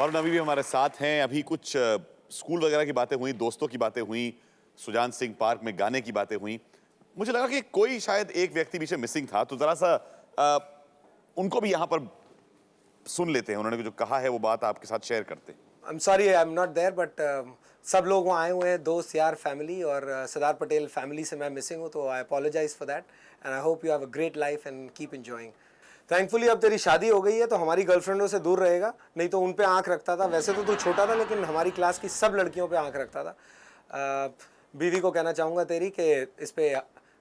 अरुण अभी भी हमारे साथ हैं। अभी कुछ स्कूल वगैरह की बातें हुई, दोस्तों की बातें हुई, सुजान सिंह पार्क में गाने की बातें हुई। मुझे लगा कि कोई शायद एक व्यक्ति पीछे मिसिंग था, तो जरा सा उनको भी यहाँ पर सुन लेते हैं। उन्होंने जो कहा है वो बात आपके साथ शेयर करते हैं। I'm sorry I'm not there but सब लोग वहाँ आए हुए हैं, दोस्त यार फैमिली, और सरदार पटेल फैमिली से मैं मिसिंग हूँ, तो I apologise for that and I hope you have a great life and keep enjoying. Thankfully अब तेरी शादी हो गई है तो हमारी गर्लफ्रेंडों से दूर रहेगा, नहीं तो उन पे आंख रखता था। वैसे तो तू छोटा था लेकिन हमारी क्लास की सब लड़कियों पे आंख रखता था। बीवी को कहना चाहूँगा तेरी कि इस पे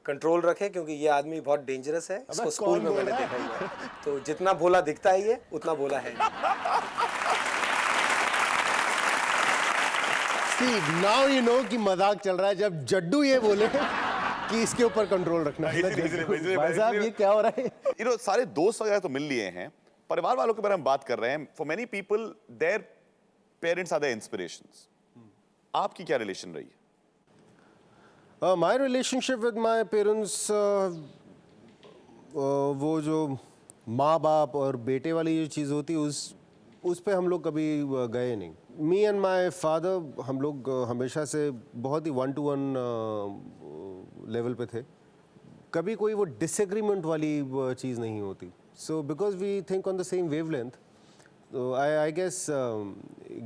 कंट्रोल रखे, क्योंकि ये आदमी बहुत डेंजरस है। इसको स्कूल में मैंने देखा हुआ है, तो जितना भोला दिखता है ये उतना भोला है। Now you know कि मजाक चल रहा है जब जड्डू ये बोले कि इसके ऊपर कंट्रोल रखना है। भाई साहब ये क्या हो रहा है? सारे दोस्त वगैरह तो मिल लिए हैं, परिवार वालों के बारे में बात कर रहे हैं। For many people their parents are their inspirations. आपकी क्या रिलेशन रही है? My relationship with my parents, वो जो माँ बाप और बेटे वाली जो चीज़ होती है उस पे हम लोग कभी गए नहीं। मी एंड माय फादर, हम लोग हमेशा से बहुत ही 1-to-1 लेवल पे थे। कभी कोई वो डिसएग्रीमेंट वाली चीज़ नहीं होती। So because we think on the same wavelength, I guess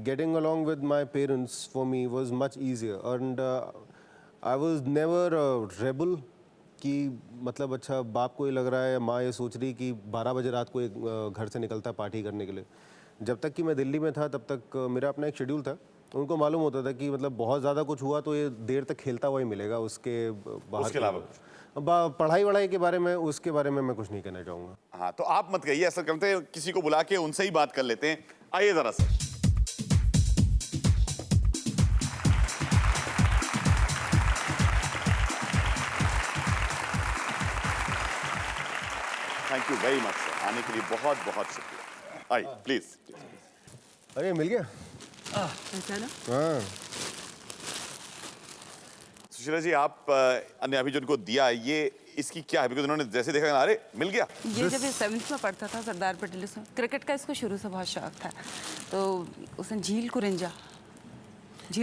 getting along with my parents for me was much easier and I was never rebel कि मतलब अच्छा बाप को ये लग रहा है, माँ ये सोच रही कि 12 बजे रात को एक घर से निकलता है पार्टी करने के लिए। जब तक कि मैं दिल्ली में था तब तक मेरा अपना एक शेड्यूल था। उनको मालूम होता था कि मतलब बहुत ज़्यादा कुछ हुआ तो ये देर तक खेलता हुआ ही मिलेगा, उसके बाहर उसके अलावा पढ़ाई वढ़ाई के बारे में, उसके बारे में मैं कुछ नहीं कहना चाहूँगा। हाँ, तो आप मत कहिए, ऐसा करते हैं किसी को बुला के उनसे ही बात कर लेते हैं। आइए जरा सा। Thank you very much sir, आने के लिए बहुत बहुत शुक्रिया। आइए प्लीज। अरे मिल गया ऐसा ना? हाँ। सुशीला जी, आप ने अभी जो उनको दिया ये इसकी क्या है? बिकॉज उन्होंने जैसे देखा, अरे मिल गया। ये जब ये 7th में पढ़ता था सरदार पटेल से, क्रिकेट का इसको शुरू से बहुत शौक था, तो उसने झील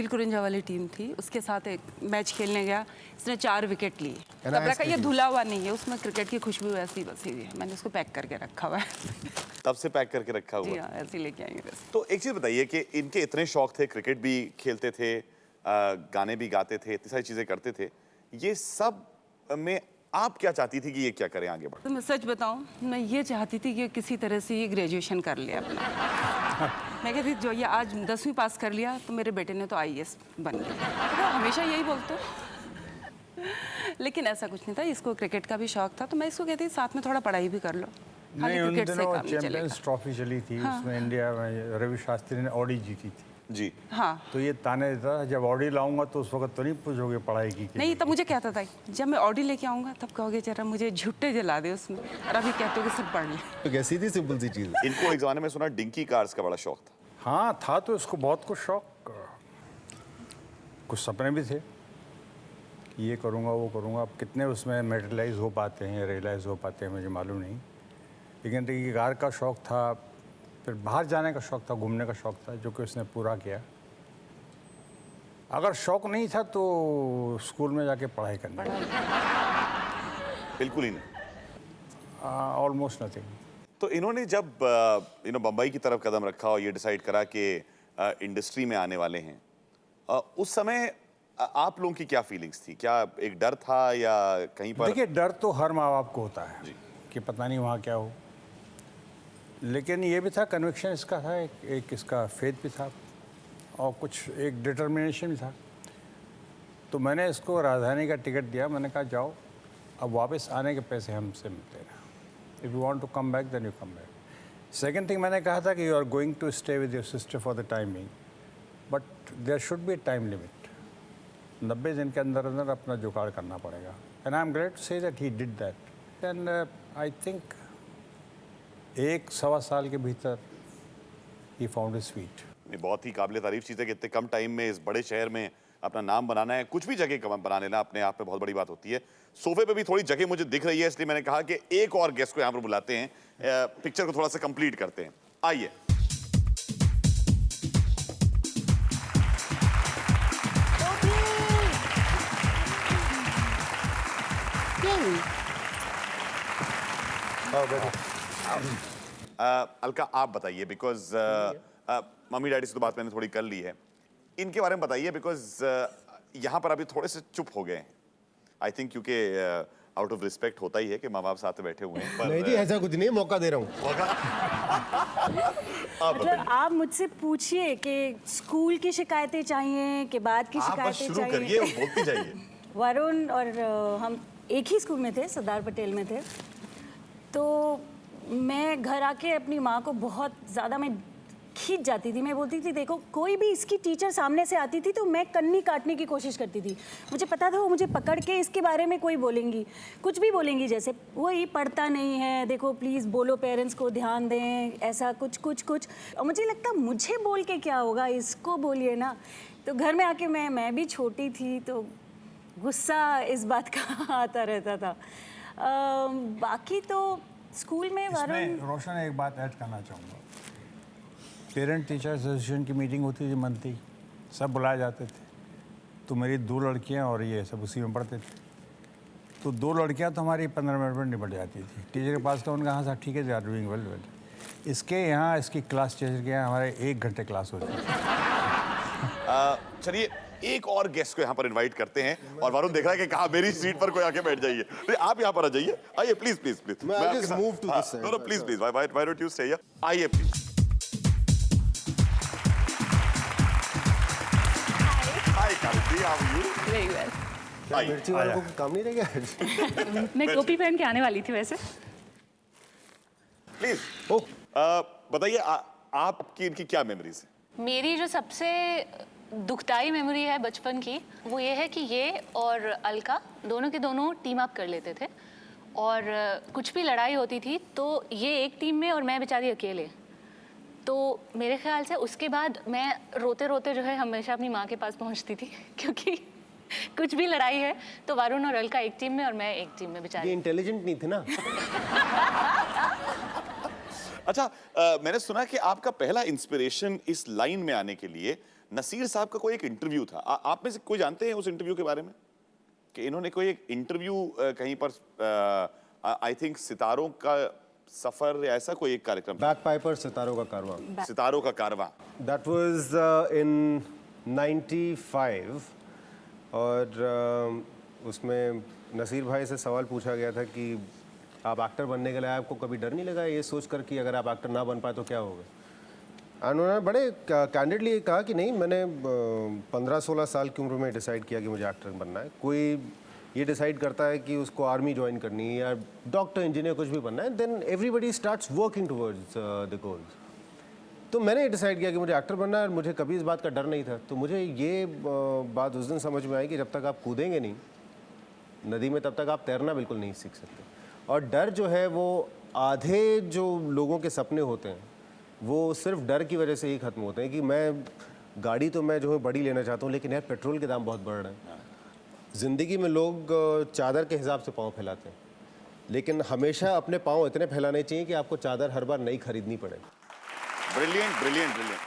कुरिंजा वाली टीम थी, उसके साथ एक मैच खेलने गया, इसने 4 विकेट लिए। तब रखा, ये धुला हुआ नहीं है, उसमें क्रिकेट की खुशबू ऐसी बसी हुई है। मैंने उसको पैक करके रखा हुआ है। तब से पैक करके रखा हुआ? जी हाँ, ऐसे लेके आएंगे बस। तो एक चीज बताइए कि इनके इतने शौक थे, क्रिकेट भी खेलते थे, गाने भी गाते थे, इतनी सारी चीजें करते थे, ये सब में आप क्या चाहती थी कि ये क्या करें आगे बढ़? तो मैं सच बताऊं, मैं ये चाहती थी कि किसी तरह से ये ग्रेजुएशन कर ले अपना। मैं कहती जो ये आज 10वीं पास कर लिया तो मेरे बेटे ने तो IAS बन गया। तो हमेशा यही बोलते हो। लेकिन ऐसा कुछ नहीं था, इसको क्रिकेट का भी शौक था, तो मैं इसको कहती साथ में थोड़ा पढ़ाई भी कर लो। नहीं, उन दिनों चैंपियंस ट्रॉफी चली थी। हाँ। उसमें इंडिया में रवि शास्त्री ने ऑडी जीती थी। जी हाँ। तो ये ताने देता था, जब ऑडी लाऊंगा तो उस वक्त तो नहीं पूछोगे पढ़ाई की? नहीं, तब मुझे कहता था जब मैं ऑडी लेके आऊंगा तब कहोगे जरा मुझे झुट्टे जला दे उसमें, और अभी कहते हो कि सब पढ़ ले। तो कैसी थी सिंपल सी चीज़। इनको एक जमाने में सुना डिंकी कार्स का बड़ा शौक था। हाँ था, तो इसको बहुत कुछ शौक, कुछ सपने भी थे कि ये करूँगा वो करूँगा। अब कितने उसमें मेटेरियलाइज हो पाते हैं, रियलाइज हो पाते हैं, मुझे मालूम नहीं। लेकिन डिंकी कार का शौक था, फिर बाहर जाने का शौक था, घूमने का शौक था, जो कि उसने पूरा किया। अगर शौक नहीं था तो स्कूल में जाके पढ़ाई करना। बिल्कुल ही नहीं, ऑलमोस्ट नथिंग। तो इन्होंने जब बम्बई की तरफ कदम रखा और ये डिसाइड करा कि इंडस्ट्री में आने वाले हैं, उस समय आप लोगों की क्या फीलिंग्स थी? क्या एक डर था या कहीं पर? देखिए, डर तो हर माँ बाप को होता है कि पता नहीं वहाँ क्या हो, लेकिन ये भी था, कन्विक्शन इसका था, एक इसका फेथ भी था और कुछ एक डिटर्मिनेशन भी था। तो मैंने इसको राजधानी का टिकट दिया। मैंने कहा जाओ, अब वापस आने के पैसे हमसे मिलते रहे। If you want to come back then you come back. Second thing, मैंने कहा था कि you are going to stay with your sister for the time being, but there should be time limit. 90 दिन के अंदर अंदर अपना जुगाड़ करना पड़ेगा। And I am glad to say that he did that. And I think 1-1.25 साल के भीतर ही फाउंड हिज फीट। बहुत ही काबिल तारीफ चीज़ है कि इतने कम टाइम में इस बड़े शहर में अपना नाम बनाना है। कुछ भी जगह कम बना लेना अपने आप में बहुत बड़ी बात होती है। सोफे पे भी थोड़ी जगह मुझे दिख रही है, इसलिए मैंने कहा कि एक और गेस्ट को यहाँ पर बुलाते हैं, पिक्चर को थोड़ा सा कंप्लीट करते हैं। आइए। अलका आप बताइए, बिकॉज मम्मी डैडी से तो बात मैंने थोड़ी कर ली है, इनके बारे में बताइए, बिकॉज यहाँ पर अभी थोड़े से चुप हो गए हैं। आई थिंक क्योंकि आउट ऑफ रिस्पेक्ट होता ही है कि माँ बाप साथ में बैठे हुए हैं, पर नहीं जी, ऐसा कुछ नहीं, मौका दे रहा हूँ। मतलब आप मुझसे पूछिए कि स्कूल की शिकायतें चाहिए कि बाद की आप बस शिकायतें शुरू करिए और चाहिए। बोलती जाइए। वरुण और हम एक ही स्कूल में थे, सरदार पटेल में थे। तो मैं घर आके अपनी माँ को बहुत ज़्यादा मैं खींच जाती थी। मैं बोलती थी देखो, कोई भी इसकी टीचर सामने से आती थी तो मैं कन्नी काटने की कोशिश करती थी। मुझे पता था वो मुझे पकड़ के इसके बारे में कोई बोलेंगी, कुछ भी बोलेंगी, जैसे वही पढ़ता नहीं है, देखो प्लीज़ बोलो पेरेंट्स को ध्यान दें, ऐसा कुछ कुछ कुछ। और मुझे लगता मुझे बोल के क्या होगा, इसको बोलिए ना। तो घर में आके मैं भी छोटी थी तो गुस्सा इस बात का आता रहता था। बाकी तो स्कूल में वरुण, इसमें रोशन एक बात ऐड करना चाहूँगा। पेरेंट टीचर एसोसिएशन की मीटिंग होती थी मंथली, सब बुलाए जाते थे। तो मेरी 2 लड़कियां और ये सब उसी में पढ़ते थे। तो 2 लड़कियां तो हमारी 15 मिनट में निपट जाती थी। टीचर के पास का उनका, हाँ सर ठीक है, they are doing well well. इसके यहाँ, इसकी क्लास टीचर के यहाँ हमारे 1 घंटे क्लास होती थी। चलिए एक और गेस्ट को यहाँ पर इनवाइट करते हैं, और वरुण देख रहा है कि कहा मेरी सीट पर कोई आके बैठ जाइए। नहीं, आप यहाँ पर आ जाइए, आइए प्लीज प्लीज प्लीज। मैं I'll just move to this side. No please please, why don't you stay here, आइए please. Hi Kalindi, how are you? Very well. क्या मिर्ची वालों को काम नहीं रहेगा आज? मैं टोपी पहन के आने वाली थी वैसे। प्लीज ओह, बताइए आपकी इनकी क्या मेमोरीज है? मेरी जो सबसे दुखदाई मेमोरी है बचपन की, वो ये है कि ये और अलका दोनों के दोनों टीम अप कर लेते थे, और कुछ भी लड़ाई होती थी तो ये एक टीम में और मैं बेचारी अकेले। तो मेरे ख्याल से उसके बाद मैं रोते रोते जो है हमेशा अपनी माँ के पास पहुँचती थी क्योंकि कुछ भी लड़ाई है तो वरुण और अलका एक टीम में और मैं एक टीम में ये बेचारी। इंटेलिजेंट नहीं थे ना। अच्छा, मैंने सुना कि आपका पहला इंस्पिरेशन इस लाइन में आने के लिए नसीर साहब का कोई एक इंटरव्यू था। आप में से कोई जानते हैं उस इंटरव्यू के बारे में, कि इन्होंने कोई एक इंटरव्यू कहीं पर, आई थिंक सितारों का सफर या ऐसा कोई एक कार्यक्रम, बैक पाइपर सितारों का कारवां। सितारों का कारवां। दैट वाज इन 95, और उसमें नसीर भाई से सवाल पूछा गया था कि आप एक्टर बनने के लिए आपको कभी डर नहीं लगा ये सोचकर कि अगर आप एक्टर ना बन पाए तो क्या होगा? उन्होंने बड़े कैंडिडली कहा कि नहीं, मैंने 15-16 साल की उम्र में डिसाइड किया कि मुझे एक्टर बनना है। कोई ये डिसाइड करता है कि उसको आर्मी ज्वाइन करनी है या डॉक्टर, इंजीनियर, कुछ भी बनना है, then everybody starts working towards the goals. तो मैंने डिसाइड किया कि मुझे एक्टर बनना है, और मुझे कभी इस बात का डर नहीं था। तो मुझे ये बात उस दिन समझ में आई कि जब तक आप कूदेंगे नहीं नदी में, तब तक आप तैरना बिल्कुल नहीं सीख सकते। और डर जो है वो आधे जो लोगों के सपने होते हैं वो सिर्फ डर की वजह से ही ख़त्म होते हैं कि मैं गाड़ी तो मैं जो है बड़ी लेना चाहता हूँ, लेकिन यार पेट्रोल के दाम बहुत बढ़ रहे हैं। ज़िंदगी में लोग चादर के हिसाब से पाँव फैलाते हैं, लेकिन हमेशा अपने पाँव इतने फैलाने चाहिए कि आपको चादर हर बार नई खरीदनी पड़े। Brilliant brilliant brilliant.